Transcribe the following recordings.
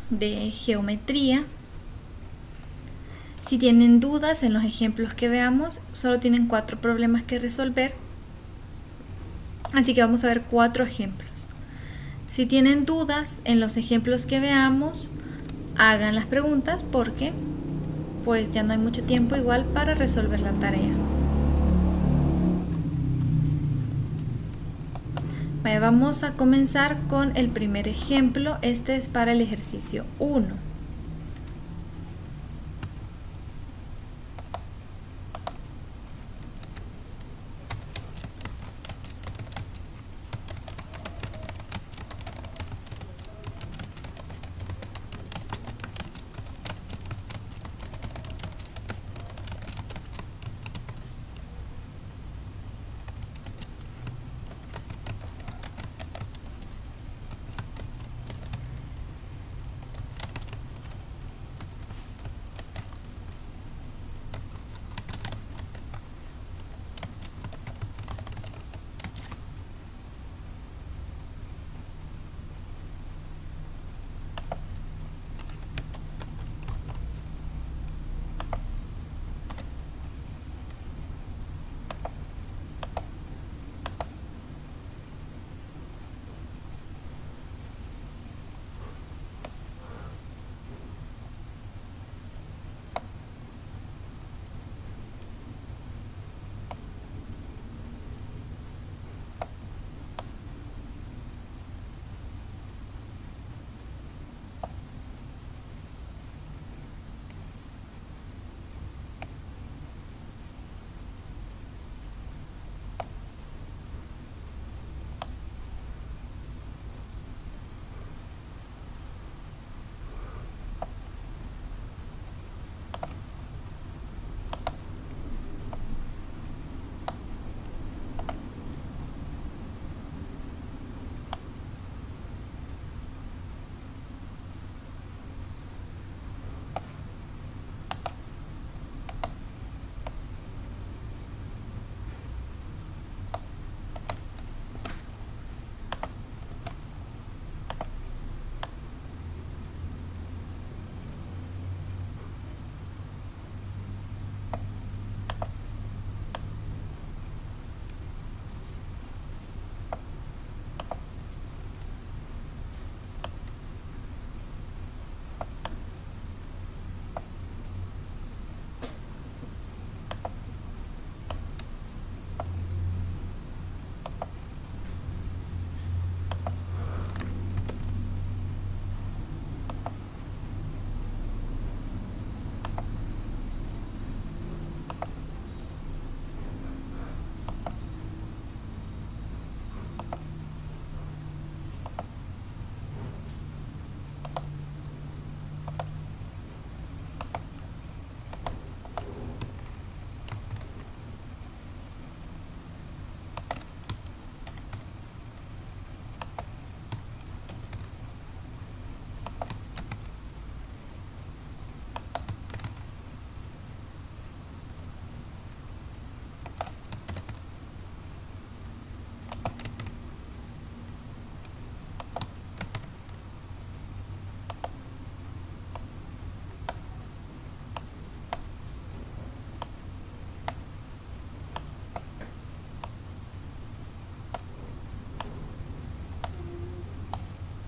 de geometría. Si tienen dudas en los ejemplos que veamos, solo tienen 4 problemas que resolver. Así que vamos a ver 4 ejemplos. Si tienen dudas en los ejemplos que veamos, hagan las preguntas porque pues ya no hay mucho tiempo igual para resolver la tarea. Vamos a comenzar con el primer ejemplo. Este es para el ejercicio 1.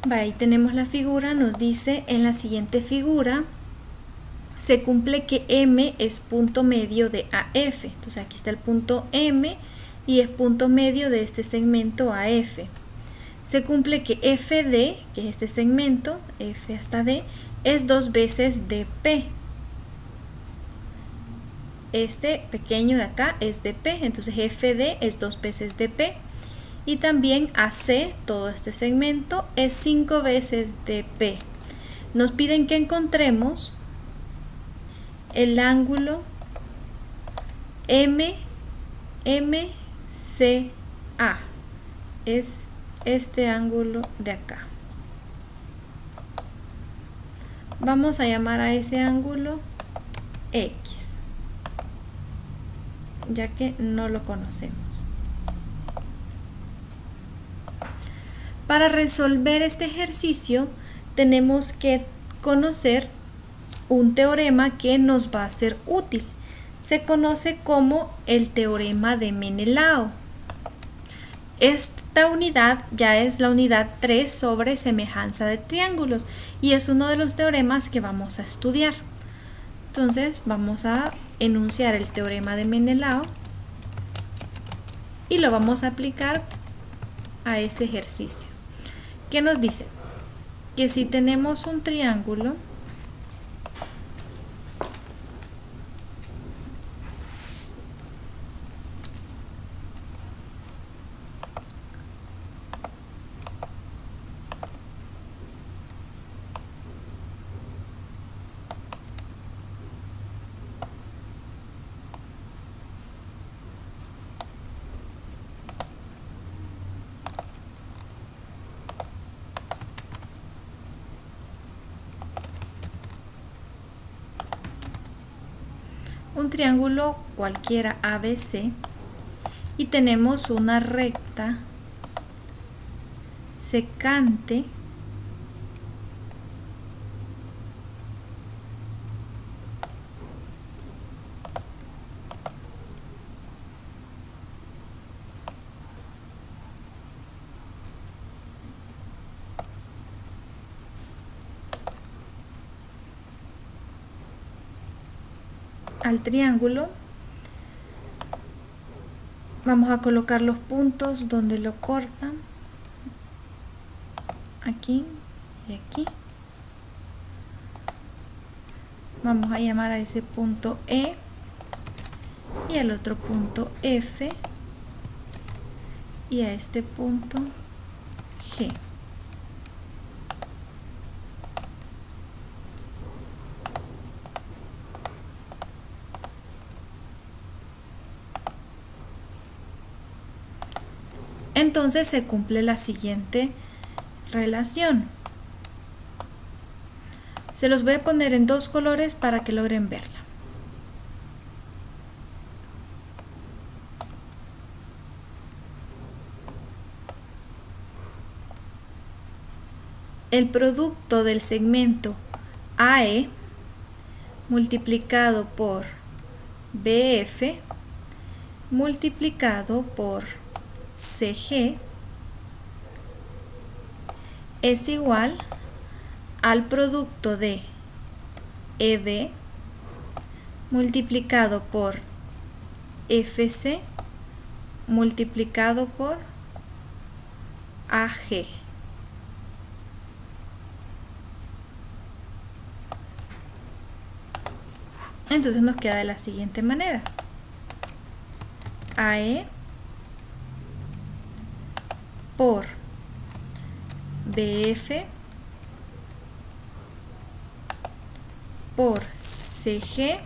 Ahí tenemos la figura. Nos dice en la siguiente figura se cumple que M es punto medio de AF. Entonces aquí está el punto M y es punto medio de este segmento AF. Se cumple que FD, que es este segmento, F hasta D, es 2 veces DP. Este pequeño de acá es DP, entonces FD es 2 veces DP. Y también AC, todo este segmento, es 5 veces DP. Nos piden que encontremos el ángulo MCA. Es este ángulo de acá. Vamos a llamar a ese ángulo X, ya que no lo conocemos. Para resolver este ejercicio tenemos que conocer un teorema que nos va a ser útil. Se conoce como el teorema de Menelao. Esta unidad ya es la unidad 3 sobre semejanza de triángulos y es uno de los teoremas que vamos a estudiar. Entonces vamos a enunciar el teorema de Menelao y lo vamos a aplicar a ese ejercicio. ¿Qué nos dice? Que si tenemos un triángulo cualquiera ABC y tenemos una recta secante al triángulo. Vamos a colocar los puntos donde lo cortan, aquí y aquí. Vamos a llamar a ese punto E y al otro punto F y a este punto G. Entonces se cumple la siguiente relación. Se los voy a poner en dos colores para que logren verla. El producto del segmento AE multiplicado por BF multiplicado por CG es igual al producto de EB multiplicado por FC multiplicado por AG. Entonces nos queda de la siguiente manera: AE por BF por CG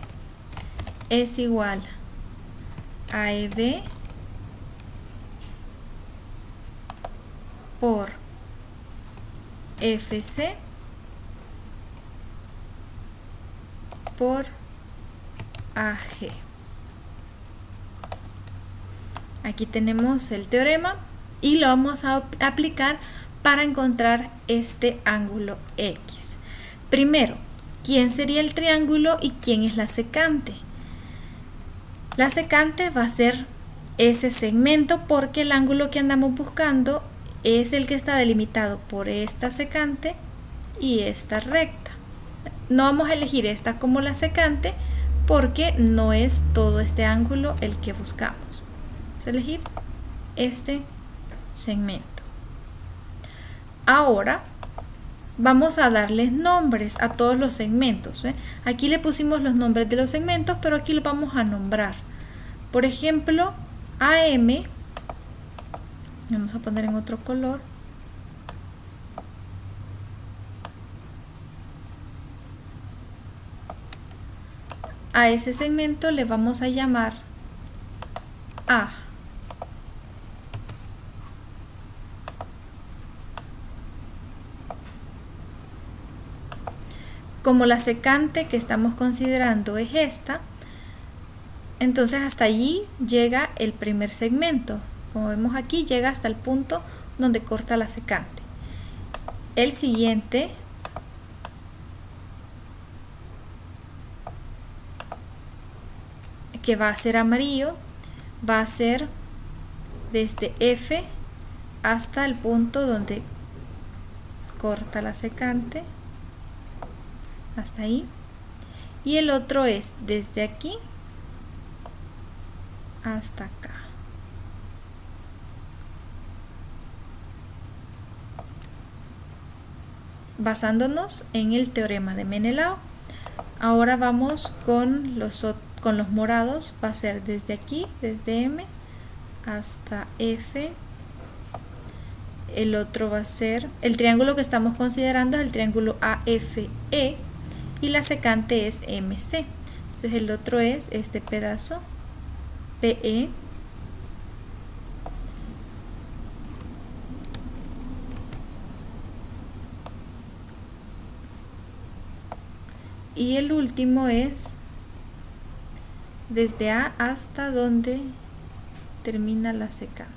es igual a EB por FC por AG. Aquí tenemos el teorema y lo vamos a aplicar para encontrar este ángulo X. Primero, ¿quién sería el triángulo y quién es la secante? La secante va a ser ese segmento porque el ángulo que andamos buscando es el que está delimitado por esta secante y esta recta. No vamos a elegir esta como la secante porque no es todo este ángulo el que buscamos. Vamos a elegir este segmento. Ahora vamos a darles nombres a todos los segmentos. Aquí le pusimos los nombres de los segmentos, pero aquí los vamos a nombrar. Por ejemplo, AM, vamos a poner en otro color. A ese segmento le vamos a llamar A. Como la secante que estamos considerando es esta, entonces hasta allí llega el primer segmento. Como vemos aquí, llega hasta el punto donde corta la secante. El siguiente que va a ser amarillo, va a ser desde F hasta el punto donde corta la secante, hasta ahí. Y el otro es desde aquí hasta acá. Basándonos en el teorema de Menelao. Ahora vamos con los morados. Va a ser desde aquí, desde M hasta F. El otro va a ser, el triángulo que estamos considerando es el triángulo AFE y la secante es MC. Entonces el otro es este pedazo PE, y el último es desde A hasta donde termina la secante.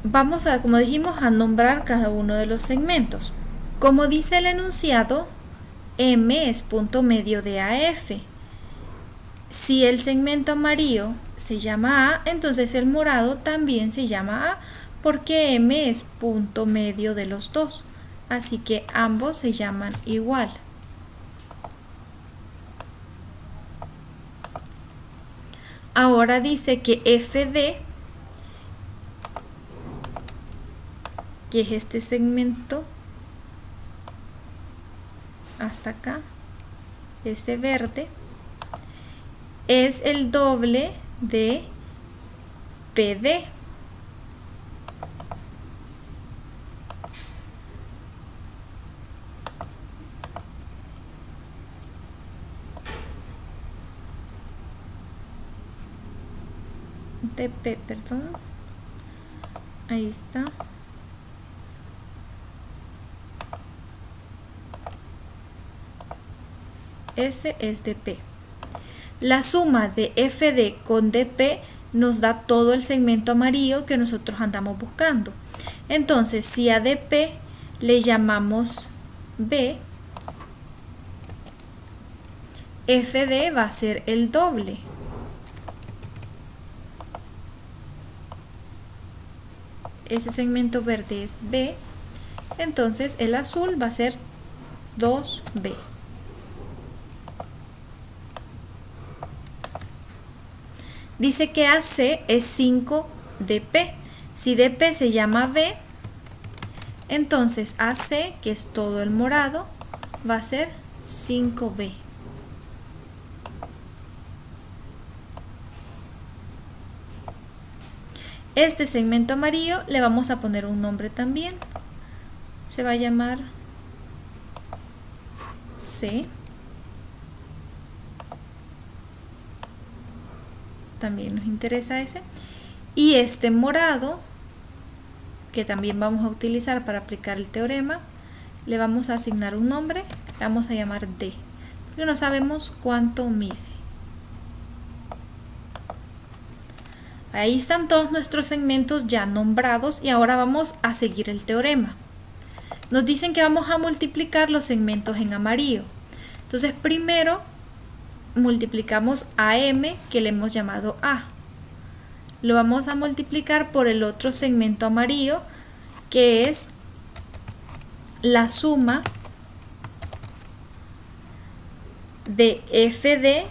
Vamos a, como dijimos, a nombrar cada uno de los segmentos. Como dice el enunciado, M es punto medio de AF. Si el segmento amarillo se llama A, entonces el morado también se llama A, porque M es punto medio de los dos. Así que ambos se llaman igual. Ahora dice que FD, que es este segmento hasta acá, este verde, es el doble de PD. DP, perdón. Ahí está. Ese es DP. La suma de FD con DP nos da todo el segmento amarillo que nosotros andamos buscando. Entonces, si a DP le llamamos B, FD va a ser el doble. Ese segmento verde es B, entonces el azul va a ser 2B. Dice que AC es 5DP. Si DP se llama B, entonces AC, que es todo el morado, va a ser 5B. Este segmento amarillo le vamos a poner un nombre también. Se va a llamar C. También nos interesa ese. Y este morado, que también vamos a utilizar para aplicar el teorema, le vamos a asignar un nombre, le vamos a llamar D, porque no sabemos cuánto mide. Ahí están todos nuestros segmentos ya nombrados y ahora vamos a seguir el teorema. Nos dicen que vamos a multiplicar los segmentos en amarillo. Entonces primero multiplicamos a M, que le hemos llamado A. Lo vamos a multiplicar por el otro segmento amarillo, que es la suma de FD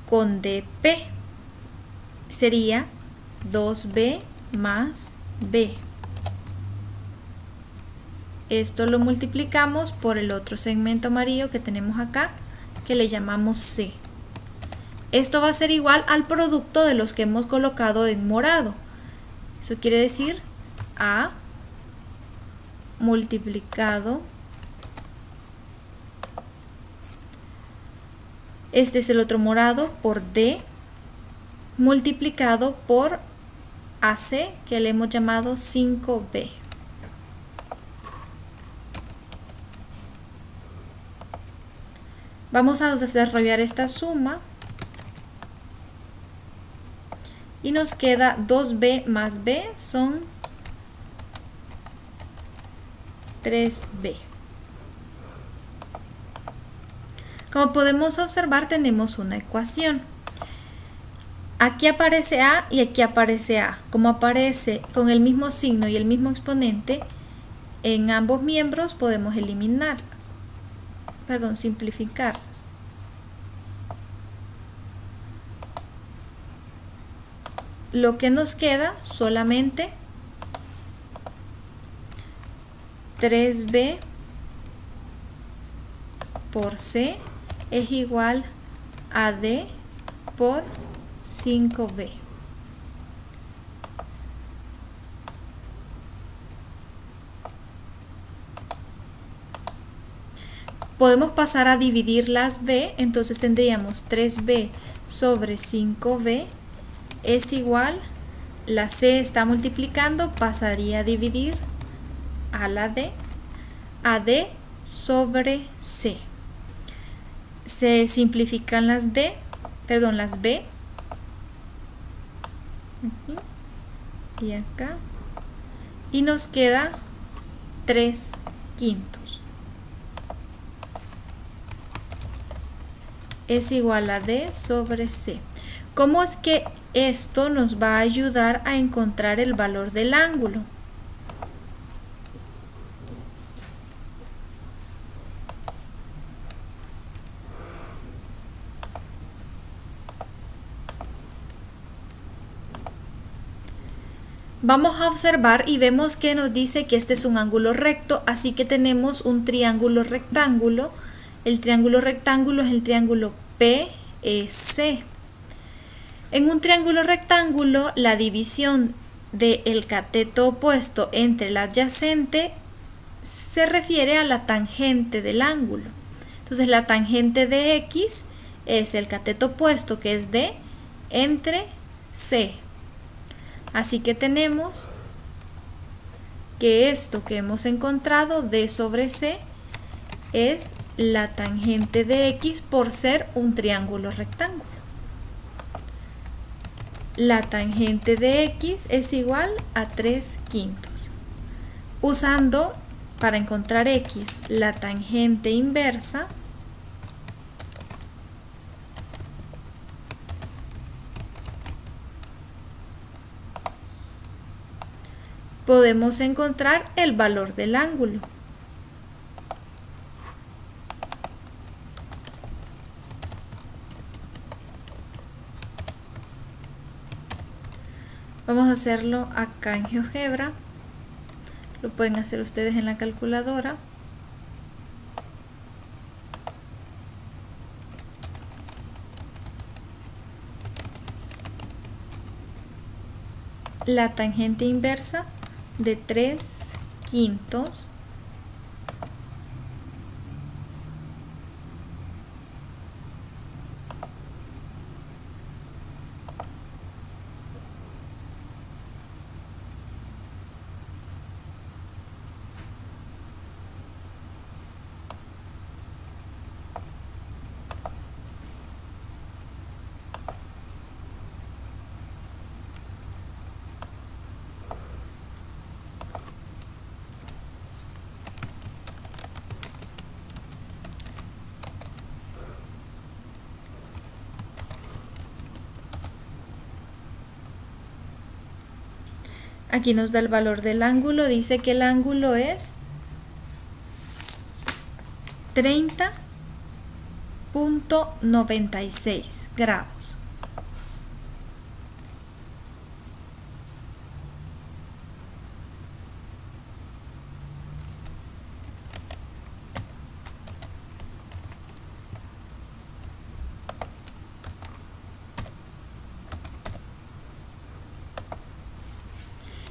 con DP. Sería 2B más B. Esto lo multiplicamos por el otro segmento amarillo que tenemos acá, que le llamamos C. Esto va a ser igual al producto de los que hemos colocado en morado. Eso quiere decir A multiplicado, este es el otro morado, por D multiplicado por AC, que le hemos llamado 5B. Vamos a desarrollar esta suma y nos queda 2b más b son 3b. Como podemos observar, tenemos una ecuación. Aquí aparece A y aquí aparece A. Como aparece con el mismo signo y el mismo exponente en ambos miembros, podemos simplificarlas. Lo que nos queda solamente 3b por c es igual a d por 5b. Podemos pasar a dividir las b, entonces tendríamos 3b sobre 5b es igual, la c está multiplicando, pasaría a dividir a la d, a d sobre c. Se simplifican las b, aquí y acá, y nos queda 3/5 es igual a d sobre c. ¿Cómo es que esto nos va a ayudar a encontrar el valor del ángulo? Vamos a observar y vemos que nos dice que este es un ángulo recto, así que tenemos un triángulo rectángulo. El triángulo rectángulo es el triángulo PEC. En un triángulo rectángulo, la división del cateto opuesto entre el adyacente se refiere a la tangente del ángulo. Entonces la tangente de X es el cateto opuesto, que es D, entre C. Así que tenemos que esto que hemos encontrado, D sobre C, es la tangente de X por ser un triángulo rectángulo. La tangente de X es igual a 3/5. Usando, para encontrar X, la tangente inversa, podemos encontrar el valor del ángulo. Vamos a hacerlo acá en GeoGebra. Lo pueden hacer ustedes en la calculadora. La tangente inversa de 3/5 Aquí nos da el valor del ángulo, dice que el ángulo es 30.96 grados.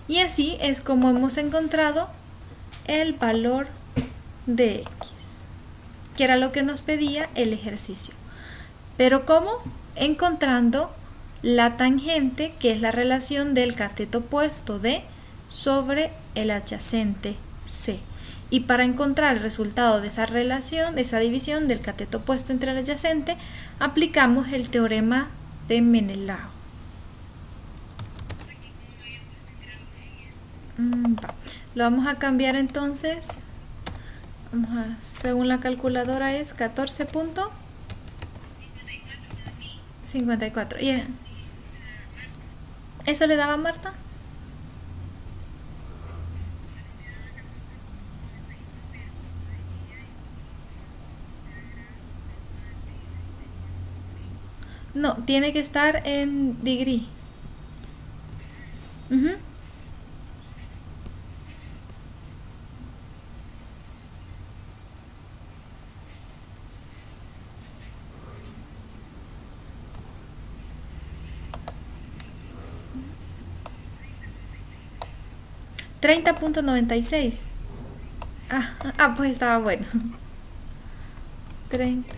Y así es como hemos encontrado el valor de X, que era lo que nos pedía el ejercicio. Pero ¿cómo? Encontrando la tangente, que es la relación del cateto opuesto D sobre el adyacente C. Y para encontrar el resultado de esa relación, de esa división del cateto opuesto entre el adyacente, aplicamos el teorema de Menelao. Lo vamos a cambiar entonces. Según la calculadora es 14.54. Yeah. ¿Eso le daba a Marta? No, tiene que estar en degree. 30.96. Pues estaba bueno. 30.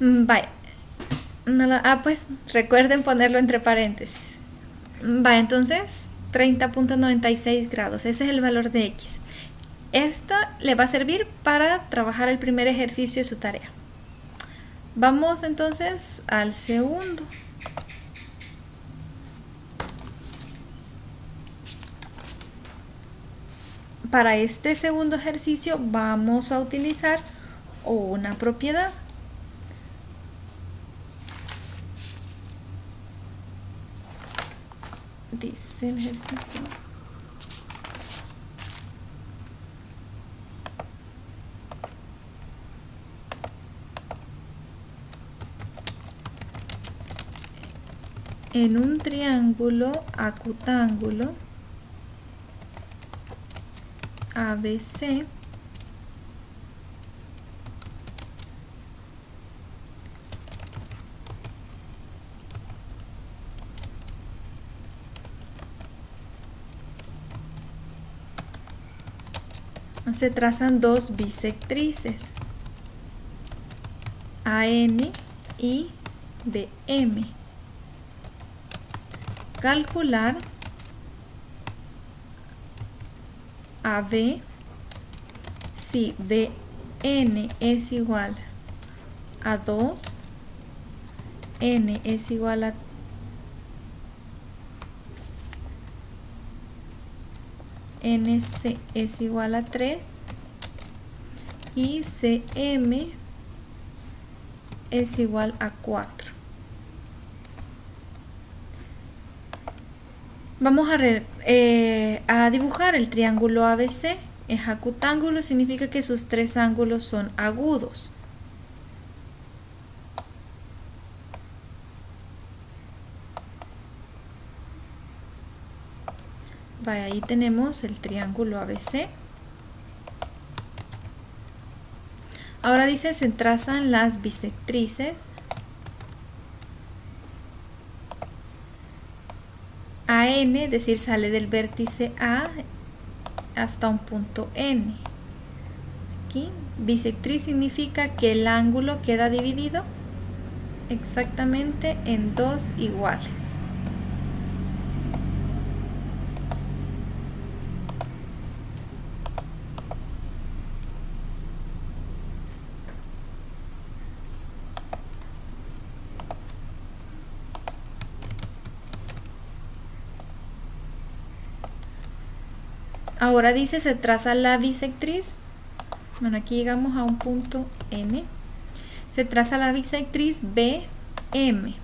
Vaya. Pues recuerden ponerlo entre paréntesis. Entonces 30.96 grados. Ese es el valor de X. Esto le va a servir para trabajar el primer ejercicio de su tarea. Vamos entonces al segundo. Para este segundo ejercicio vamos a utilizar una propiedad. Dice el ejercicio. En un triángulo acutángulo ABC se trazan dos bisectrices, AN y BM. Calcular AB si BN es igual a 2, N es igual a NC es igual a 3 y CM es igual a 4. Vamos a dibujar el triángulo ABC. Es acutángulo, significa que sus tres ángulos son agudos. Ahí tenemos el triángulo ABC. Ahora dice, se trazan las bisectrices AN, es decir, sale del vértice A hasta un punto N. Aquí, bisectriz significa que el ángulo queda dividido exactamente en dos iguales. Ahora dice, se traza la bisectriz. Bueno, aquí llegamos a un punto N. Se traza la bisectriz BM.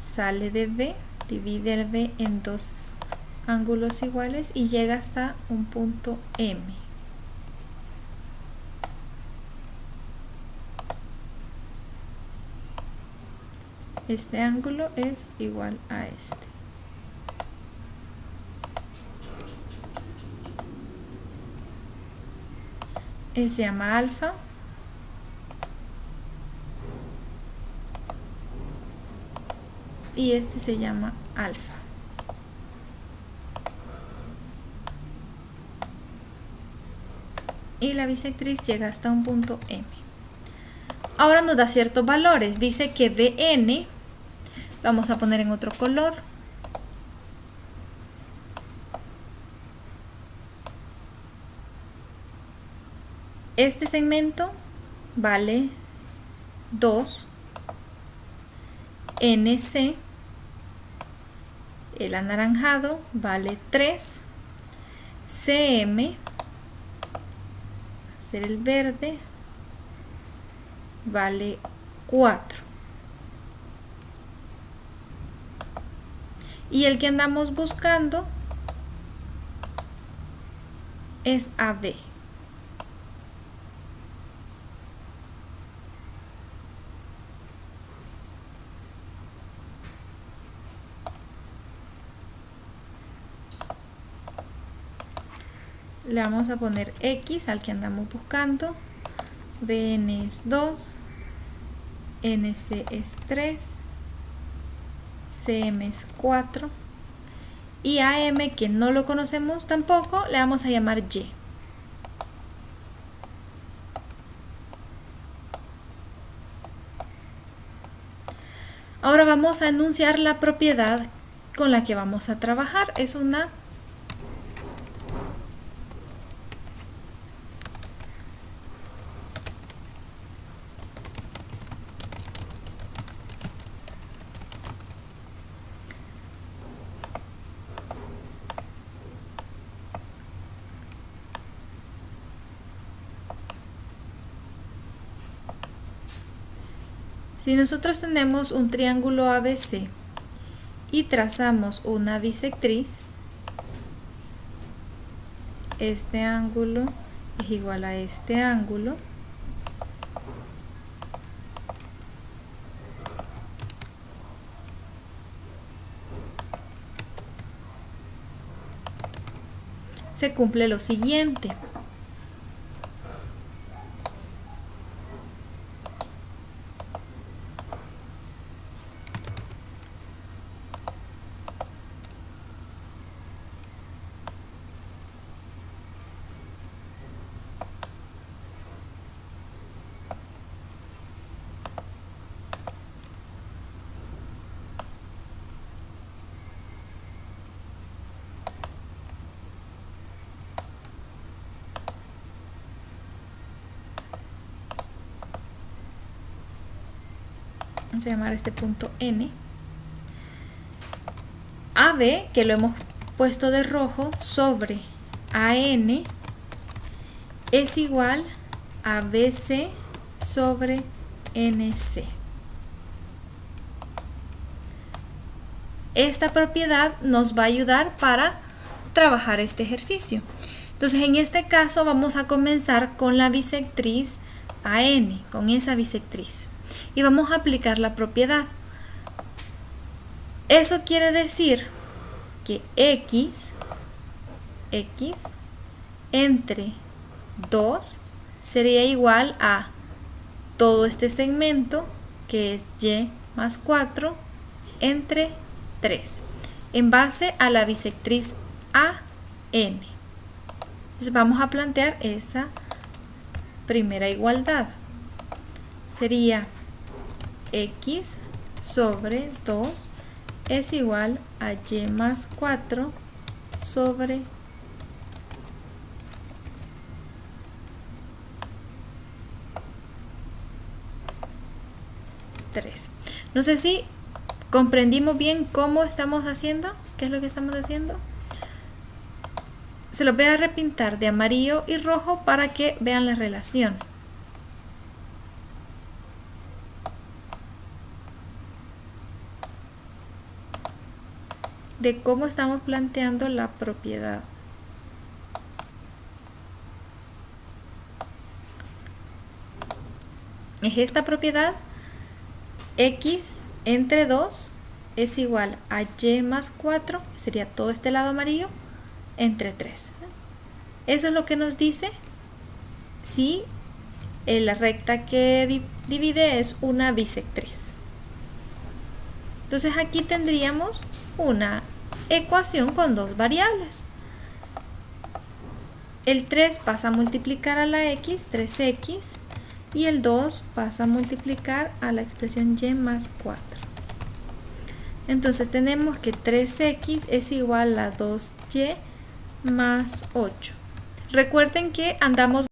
Sale de B, divide el B en dos ángulos iguales y llega hasta un punto M. Este ángulo es igual a este. Se llama alfa. Y este se llama alfa. Y la bisectriz llega hasta un punto M. Ahora nos da ciertos valores. Dice que BN, lo vamos a poner en otro color. Este segmento vale 2. NC, el anaranjado, vale 3. CM, ser el verde, vale 4. Y el que andamos buscando es AB. Le vamos a poner X al que andamos buscando. BN es 2, NC es 3, CM es 4 y AM, que no lo conocemos tampoco, le vamos a llamar Y. Ahora vamos a enunciar la propiedad con la que vamos a trabajar. Es una Si nosotros tenemos un triángulo ABC y trazamos una bisectriz, este ángulo es igual a este ángulo, se cumple lo siguiente. Vamos a llamar este punto N. AB, que lo hemos puesto de rojo, sobre AN es igual a BC sobre NC. Esta propiedad nos va a ayudar para trabajar este ejercicio. Entonces, en este caso vamos a comenzar con la bisectriz AN, con esa bisectriz. Y vamos a aplicar la propiedad. Eso quiere decir que X entre 2 sería igual a todo este segmento, que es Y más 4, entre 3, en base a la bisectriz AN. Entonces vamos a plantear esa primera igualdad. Sería X sobre 2 es igual a Y más 4 sobre 3. No sé si comprendimos bien cómo estamos haciendo, qué es lo que estamos haciendo. Se los voy a repintar de amarillo y rojo para que vean la relación. De cómo estamos planteando la propiedad. Es esta propiedad: X entre 2 es igual a Y más 4, sería todo este lado amarillo, entre 3. Eso es lo que nos dice si la recta que divide es una bisectriz. Entonces aquí tendríamos una ecuación con dos variables. El 3 pasa a multiplicar a la X, 3X, y el 2 pasa a multiplicar a la expresión y más 4. Entonces tenemos que 3x es igual a 2y más 8. Recuerden que andamos